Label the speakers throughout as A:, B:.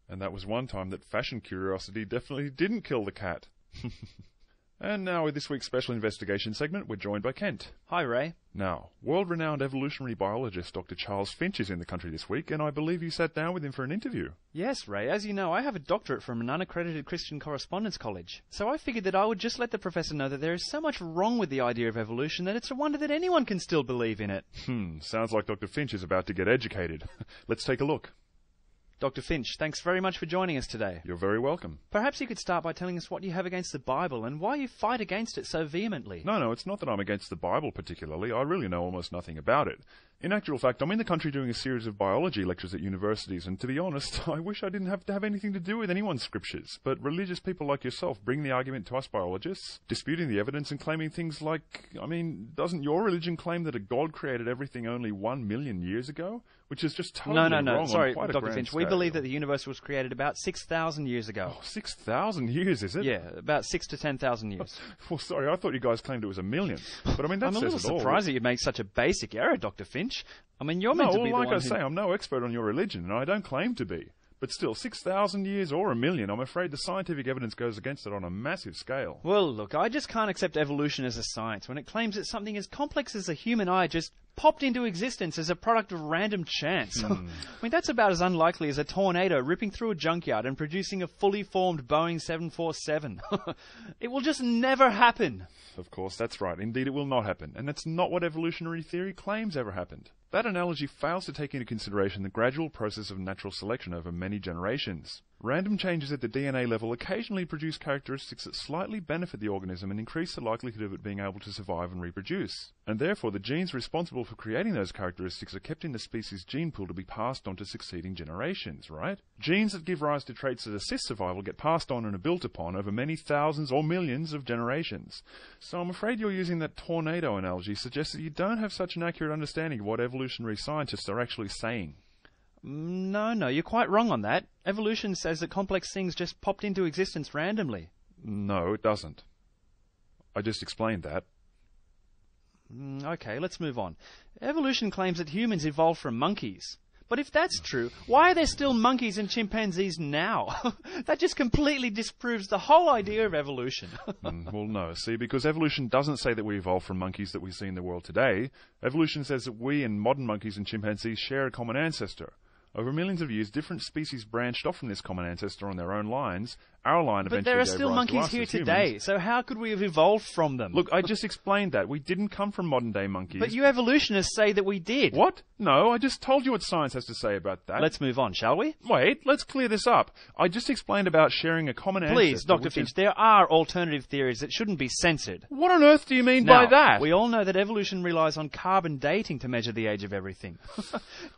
A: And that was one time that fashion curiosity definitely didn't kill the cat. And now with this week's special investigation segment, we're joined by Kent.
B: Hi, Ray.
A: Now, world-renowned evolutionary biologist Dr. Charles Finch is in the country this week, and I believe you sat down with him for an interview.
B: Yes, Ray. As you know, I have a doctorate from an unaccredited Christian correspondence college. So I figured that I would just let the professor know that there is so much wrong with the idea of evolution that it's a wonder that anyone can still believe in it.
A: Sounds like Dr. Finch is about to get educated. Let's take a look.
B: Dr. Finch, thanks very much for joining us today.
A: You're very welcome.
B: Perhaps you could start by telling us what you have against the Bible and why you fight against it so vehemently.
A: No, it's not that I'm against the Bible particularly. I really know almost nothing about it. In actual fact, I'm in the country doing a series of biology lectures at universities, and to be honest, I wish I didn't have to have anything to do with anyone's scriptures. But religious people like yourself bring the argument to us biologists, disputing the evidence and claiming things like, doesn't your religion claim that a God created everything only 1 million years ago? Which is just totally wrong.
B: No. Sorry,
A: on quite a
B: Dr.
A: grand
B: Finch.
A: scale.
B: We believe that the universe was created about 6,000 years ago.
A: Oh, 6,000 years, is it?
B: Yeah, about 6 to 10,000 years.
A: Well, sorry, I thought you guys claimed it was 1 million. But that
B: I'm a
A: says
B: little
A: it all.
B: surprised that you'd make such a basic error, Dr. Finch. You're meant to be the one
A: like I say, I'm no expert on your religion, and I don't claim to be. But still, 6,000 years or 1 million, I'm afraid the scientific evidence goes against it on a massive scale.
B: Well, look, I just can't accept evolution as a science when it claims that something as complex as the human eye just popped into existence as a product of random chance. That's about as unlikely as a tornado ripping through a junkyard and producing a fully formed Boeing 747. It will just never happen.
A: Of course, that's right. Indeed, it will not happen. And that's not what evolutionary theory claims ever happened. That analogy fails to take into consideration the gradual process of natural selection over many generations. Random changes at the DNA level occasionally produce characteristics that slightly benefit the organism and increase the likelihood of it being able to survive and reproduce. And therefore, the genes responsible for creating those characteristics are kept in the species gene pool to be passed on to succeeding generations, right? Genes that give rise to traits that assist survival get passed on and are built upon over many thousands or millions of generations. So I'm afraid you're using that tornado analogy suggests that you don't have such an accurate understanding of what evolutionary scientists are actually saying.
B: No, you're quite wrong on that. Evolution says that complex things just popped into existence randomly.
A: No, it doesn't. I just explained that.
B: Okay, let's move on. Evolution claims that humans evolved from monkeys. But if that's true, why are there still monkeys and chimpanzees now? That just completely disproves the whole idea of evolution.
A: Well, no. See, because evolution doesn't say that we evolved from monkeys that we see in the world today. Evolution says that we and modern monkeys and chimpanzees share a common ancestor. Over millions of years, different species branched off from this common ancestor on their own lines. Our line eventually
B: But there are
A: gave
B: still
A: rise to
B: monkeys
A: us
B: here
A: as
B: today,
A: humans.
B: so how could we have evolved from them?
A: Look, I just explained that. We didn't come from modern-day monkeys.
B: But you evolutionists say that we did.
A: What? No, I just told you what science has to say about that.
B: Let's move on, shall we?
A: Wait, let's clear this up. I just explained about sharing a common ancestor.
B: Please, Dr. Finch, there are alternative theories that shouldn't be censored.
A: What on earth do you mean
B: Now,
A: by that?
B: We all know that evolution relies on carbon dating to measure the age of everything.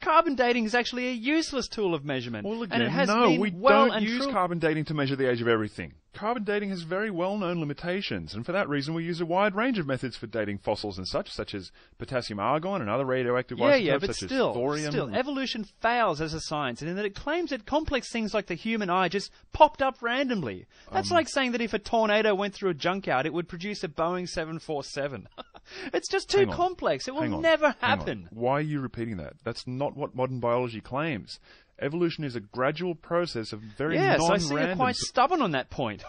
B: Carbon dating is actually a useless tool of measurement.
A: Well,
B: and
A: again,
B: it has
A: no,
B: been
A: we
B: well
A: don't
B: and
A: use
B: true.
A: carbon dating to measure the age of everything. Carbon dating has very well-known limitations, and for that reason we use a wide range of methods for dating fossils and such as potassium argon and other radioactive isotopes
B: but
A: such
B: still,
A: as thorium.
B: evolution fails as a science in that it claims that complex things like the human eye just popped up randomly. That's like saying that if a tornado went through a junkyard, it would produce a Boeing 747. It's just too complex. It will never happen.
A: Why are you repeating that? That's not what modern biology claims. Evolution is a gradual process of very non-random...
B: Yes, I see you're quite stubborn on that point.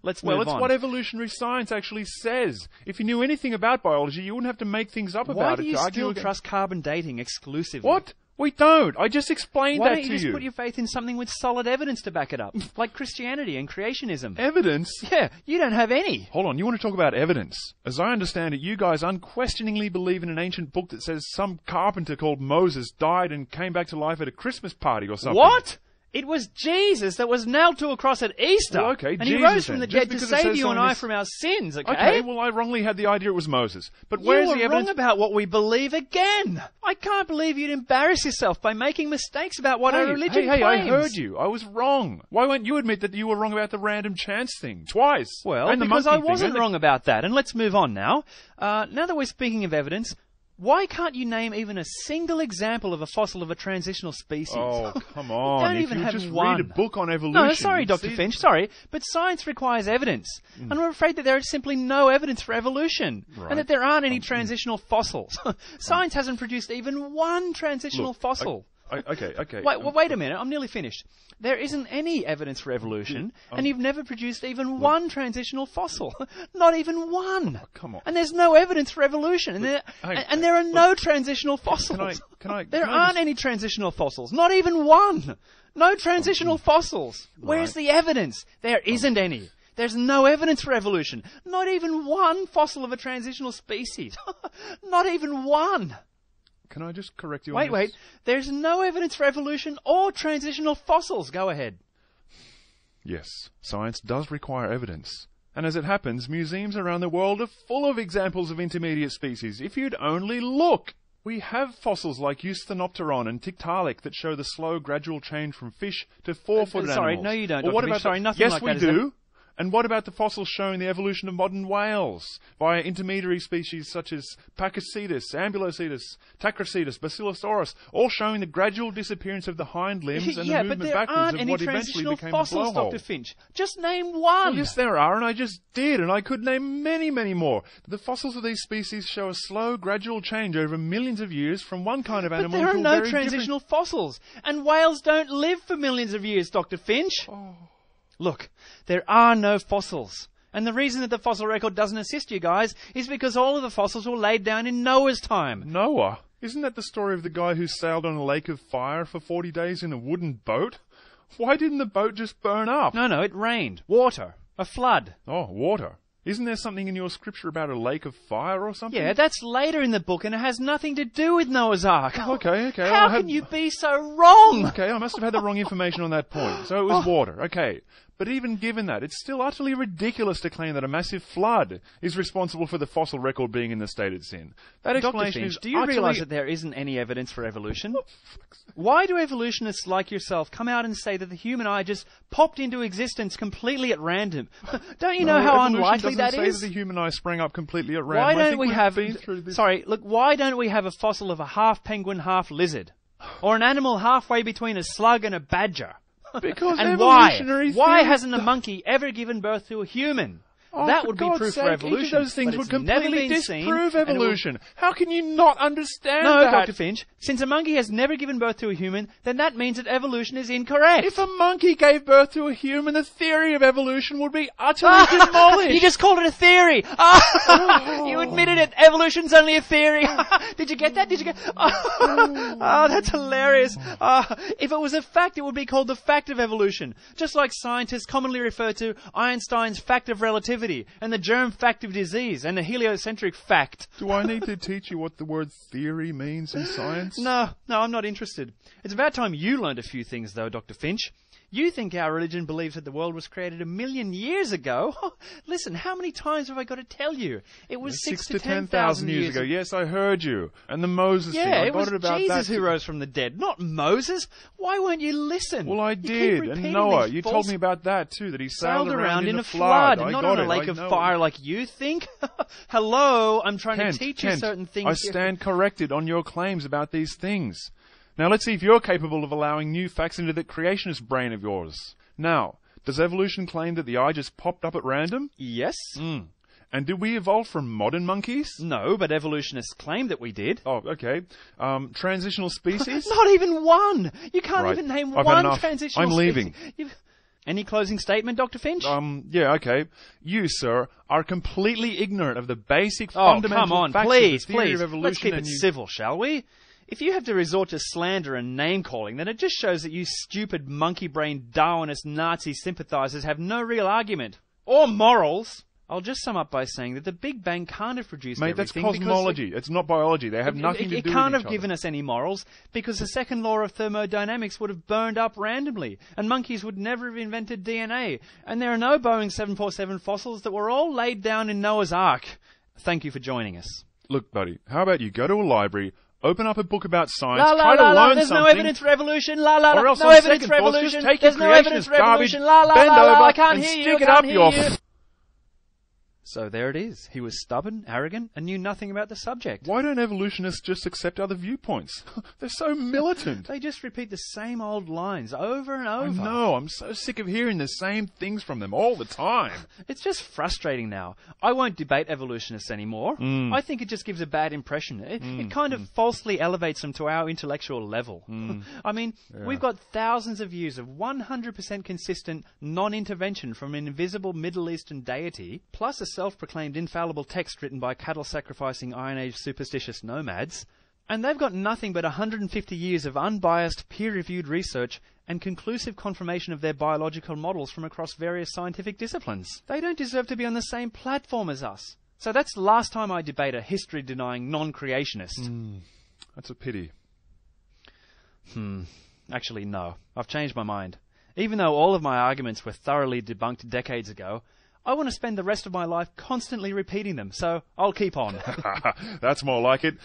B: Let's move on.
A: Well, it's what evolutionary science actually says. If you knew anything about biology, you wouldn't have to make things up about it.
B: Why do you still trust carbon dating exclusively?
A: What? We don't. I just explained that to you.
B: Why don't you just put your faith in something with solid evidence to back it up? Like Christianity and creationism.
A: Evidence?
B: Yeah, you don't have any.
A: Hold on, you want to talk about evidence? As I understand it, you guys unquestioningly believe in an ancient book that says some carpenter called Moses died and came back to life at a Christmas party or something.
B: What? It was Jesus that was nailed to a cross at Easter.
A: Well, okay,
B: and
A: Jesus
B: he rose from
A: then.
B: the
A: Just
B: dead to
A: because it
B: save
A: says
B: you
A: so
B: and
A: in
B: I
A: this-
B: from our sins, okay?
A: Okay, well, I wrongly had the idea it was Moses. But
B: You
A: where's
B: were
A: the evidence?
B: wrong about what we believe again. I can't believe you'd embarrass yourself by making mistakes about what our religion
A: Hey, I
B: claims.
A: heard you. I was wrong. Why won't you admit that you were wrong about the random chance thing? Twice.
B: Well,
A: and the
B: because I
A: monkey thing,
B: wasn't
A: and the-
B: wrong about that. And let's move on now. Now that we're speaking of evidence, why can't you name even a single example of a fossil of a transitional species?
A: Oh, come on.
B: Don't
A: If
B: even
A: you
B: have
A: just
B: one.
A: read a book on evolution...
B: No, sorry,
A: you'd
B: Dr.
A: see-
B: Finch, sorry, but science requires evidence. And we're afraid that there is simply no evidence for evolution,
A: Right.
B: and that there aren't any transitional fossils. Science hasn't produced even one transitional fossil.
A: Okay.
B: Wait a minute, I'm nearly finished. There isn't any evidence for evolution, and you've never produced even one transitional fossil. Not even one.
A: Oh, come on.
B: And there's no evidence for evolution, and there are no transitional fossils. There aren't any transitional fossils. Not even one. No transitional fossils. Where's the evidence? There isn't any. There's no evidence for evolution. Not even one fossil of a transitional species. Not even one.
A: Can I just correct you on this?
B: Wait. There's no evidence for evolution or transitional fossils. Go ahead.
A: Yes, science does require evidence. And as it happens, museums around the world are full of examples of intermediate species. If you'd only look! We have fossils like Eusthenopteron and Tiktaalik that show the slow, gradual change from fish to four-footed animals.
B: Sorry, no you don't,
A: Or what about
B: nothing
A: yes,
B: like
A: we
B: that.
A: do. And what about the fossils showing the evolution of modern whales via intermediary species such as Pakicetus, Ambulocetus, Tacrocetus, Basilosaurus, all showing the gradual disappearance of the hind limbs and the movement backwards of what eventually became the
B: fossils,
A: blowhole?
B: Dr. Finch. Just name one.
A: Well, yes, there are, and I just did, and I could name many, many more. The fossils of these species show a slow, gradual change over millions of years from one kind of animal to a very
B: different... But there are no transitional fossils, and whales don't live for millions of years, Dr. Finch. Look, there are no fossils. And the reason that the fossil record doesn't assist you guys is because all of the fossils were laid down in Noah's time.
A: Noah? Isn't that the story of the guy who sailed on a lake of fire for 40 days in a wooden boat? Why didn't the boat just burn up?
B: No, it rained. Water. A flood.
A: Oh, water. Isn't there something in your scripture about a lake of fire or something?
B: Yeah, that's later in the book and it has nothing to do with Noah's Ark.
A: Okay.
B: How can you be so wrong?
A: Okay, I must have had the wrong information on that point. So it was water. Okay. But even given that, it's still utterly ridiculous to claim that a massive flood is responsible for the fossil record being in the state it's in. That explanation is
B: do you realise that there isn't any evidence for evolution? Why do evolutionists like yourself come out and say that the human eye just popped into existence completely at random? Don't you know how unlikely that is?
A: Evolution doesn't say that the human eye sprang up completely at random.
B: Why don't we have...
A: Sorry,
B: look, why don't we have a fossil of a half penguin, half lizard? Or an animal halfway between a slug and a badger?
A: Because
B: and why hasn't a monkey ever given birth to a human? That would be proof for evolution.
A: Each of those things would completely disprove evolution. How can you not understand that?
B: No, Dr. Finch. Since a monkey has never given birth to a human, then that means that evolution is incorrect.
A: If a monkey gave birth to a human, the theory of evolution would be utterly demolished.
B: You just called it a theory. You admitted it. Evolution's only a theory. Did you get that? Oh, that's hilarious. If it was a fact, it would be called the fact of evolution. Just like scientists commonly refer to Einstein's fact of relativity and the germ fact of disease and the heliocentric fact.
A: Do I need to teach you what the word theory means in science?
B: No, I'm not interested. It's about time you learned a few things, though, Dr. Finch. You think our religion believes that the world was created 1 million years ago? Listen, how many times have I got to tell you? It was 6 to 10,000 years ago.
A: Yes, I heard you. And the Moses thing. I got it about
B: Jesus who rose from the dead, not Moses. Why won't you listen?
A: Well, I did. And Noah, you told me about that too, that he sailed around in a
B: flood. Not on a lake of fire like you think. Hello, I'm trying to teach you certain things.
A: I stand corrected on your claims about these things. Now, let's see if you're capable of allowing new facts into that creationist brain of yours. Now, does evolution claim that the eye just popped up at random?
B: Yes.
A: And did we evolve from modern monkeys?
B: No, but evolutionists claim that we did.
A: Oh, okay. Transitional species?
B: Not even one! You can't even name one transitional species.
A: I'm leaving.
B: Any closing statement, Dr. Finch?
A: Yeah, okay. You, sir, are completely ignorant of the basic fundamental facts of the theory of evolution.
B: Let's keep it civil, shall we? If you have to resort to slander and name-calling, then it just shows that you stupid monkey-brained Darwinist Nazi sympathizers have no real argument. Or morals. I'll just sum up by saying that the Big Bang can't have produced everything.
A: Mate, that's cosmology. It's not biology. They have nothing to do with each other.
B: It can't have given us any morals because the second law of thermodynamics would have burned up randomly and monkeys would never have invented DNA. And there are no Boeing 747 fossils that were all laid down in Noah's Ark. Thank you for joining us.
A: Look, buddy, how about you go to a library, open up a book about science, try to learn something.
B: There's no evidence for evolution. Or else
A: no evidence for evolution. Just take your creationist garbage, bend over,
B: I can't hear you.
A: and stick it up your
B: So there it is. He was stubborn, arrogant, and knew nothing about the subject.
A: Why don't evolutionists just accept other viewpoints? They're so militant.
B: They just repeat the same old lines over and over.
A: I know, I'm so sick of hearing the same things from them all the time.
B: It's just frustrating now. I won't debate evolutionists anymore. I think it just gives a bad impression. It kind of falsely elevates them to our intellectual level. I mean, we've got thousands of years of 100% consistent non-intervention from an invisible Middle Eastern deity, plus a self-proclaimed infallible text written by cattle-sacrificing Iron Age superstitious nomads, and they've got nothing but 150 years of unbiased, peer-reviewed research and conclusive confirmation of their biological models from across various scientific disciplines. They don't deserve to be on the same platform as us. So that's the last time I debate a history-denying non-creationist.
A: That's a pity.
B: Actually, no. I've changed my mind. Even though all of my arguments were thoroughly debunked decades ago, I want to spend the rest of my life constantly repeating them, so I'll keep on.
A: That's more like it.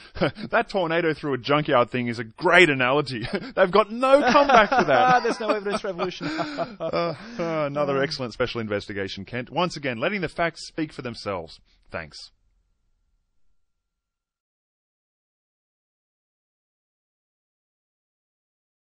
A: That tornado through a junkyard thing is a great analogy. They've got no comeback to that.
B: There's no evidence for evolution.
A: Another excellent special investigation, Kent. Once again, letting the facts speak for themselves. Thanks.